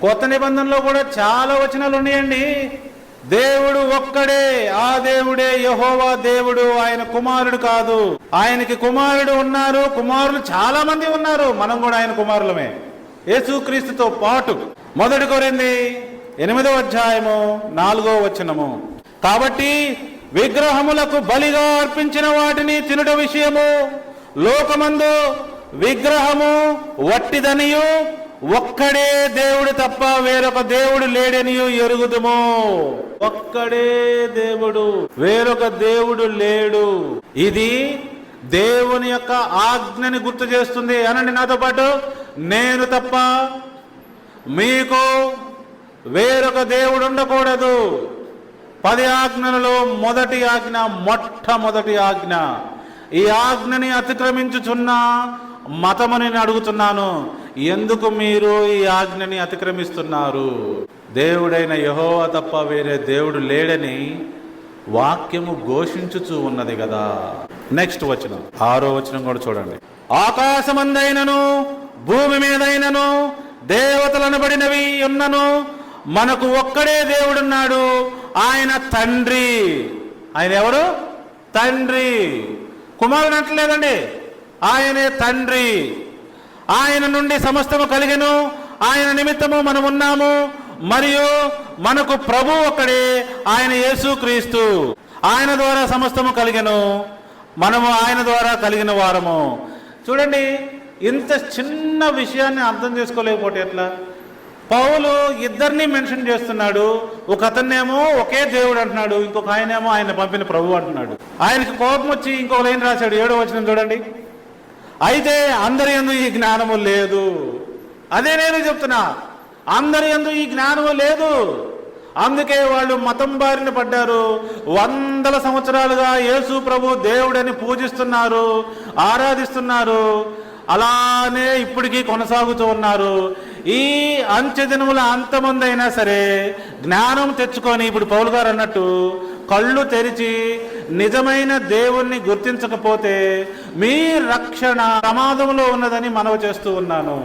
కొత్త నిబంధనలో కూడా చాలా వచనాలు ఉన్నాయండి. దేవుడు ఒక్కడే, ఆ దేవుడే యెహోవా దేవుడు, ఆయన కుమారుడు కాదు. ఆయనకి కుమారుడు ఉన్నారు, కుమారులు చాలా మంది ఉన్నారు. మనం కూడా ఆయన కుమారులమే యేసుక్రీస్తుతో పాటు. 1 కొరింథీ 8వ అధ్యాయము 4వ వచనము. కాబట్టి విగ్రహములకు బలిగా అర్పించిన వాటిని తినుట విషయము లోకమందు విగ్రహము వట్టిదనియు ఒక్కడే దేవుడు తప్ప వేరొక దేవుడు లేడనియు ఎరుగుదుము. ఒక్కడే దేవుడు, వేరొక దేవుడు లేడు. ఇది దేవుని యొక్క ఆజ్ఞని గుర్తు చేస్తుంది. అనండి నాతో పాటు, నేను తప్ప మీకు వేరొక దేవుడు ఉండకూడదు. 10 ఆజ్ఞలలో మొదటి ఆజ్ఞ, మొట్టమొదటి ఆజ్ఞ. ఈ ఆజ్ఞని అతిక్రమించుచున్న మతముని అడుగుతున్నాను, ఎందుకు మీరు ఈ ఆజ్ఞని అతిక్రమిస్తున్నారు? దేవుడైన యెహోవా తప్ప వేరే దేవుడు లేడని వాక్యము ఘోషించుచూ ఉన్నది కదా. నెక్స్ట్ వచనం, 6వ వచనం కూడా చూడండి. ఆకాశమందైనను భూమి మీదైనను దేవతలనబడినవి ఉన్నను మనకు ఒక్కడే దేవుడున్నాడు, ఆయన తండ్రి. ఆయన ఎవరు? తండ్రి. కుమారుడు అంటలేదండి, ఆయనే తండ్రి. ఆయన నుండి సమస్తము కలిగెను, ఆయన నిమిత్తము మనం ఉన్నాము, మరియు మనకు ప్రభు ఒక్కడే, ఆయన యేసుక్రీస్తు. ఆయన ద్వారా సమస్తము కలిగెను, మనము ఆయన ద్వారా కలిగిన వారము. చూడండి, ఇంత చిన్న విషయాన్ని అర్థం చేసుకోలేకపోతే ఎట్లా? పౌలు ఇద్దరిని మెన్షన్ చేస్తున్నాడు. ఒక అతన్నేమో ఒకే దేవుడు అంటున్నాడు, ఇంకొక ఆయనేమో ఆయన పంపిన ప్రభు అంటున్నాడు. ఆయనకి కోపం వచ్చి ఇంకొక లైన్ రాశాడు, 7వ వచనం చూడండి. అయితే అందరి యందు ఈ జ్ఞానము లేదు. అదే నేను చెప్తున్నా, అందరి యందు ఈ జ్ఞానము లేదు. అందుకే వాళ్ళు మతం బారిన పడ్డారు. 100 సంవత్సరాలుగా యేసు ప్రభు దేవుడని పూజిస్తున్నారు, ఆరాధిస్తున్నారు. అలానే ఇప్పటికీ కొనసాగుతూ ఉన్నారు. ఈ అంచె దినముల అంతమందైనా సరే జ్ఞానం తెచ్చుకొని, ఇప్పుడు పౌలు గారు అన్నట్టు కళ్ళు తెరిచి నిజమైన దేవుణ్ణి గుర్తించకపోతే మీ రక్షణ ప్రమాదంలో ఉన్నదని మనవి చేస్తూ ఉన్నాను.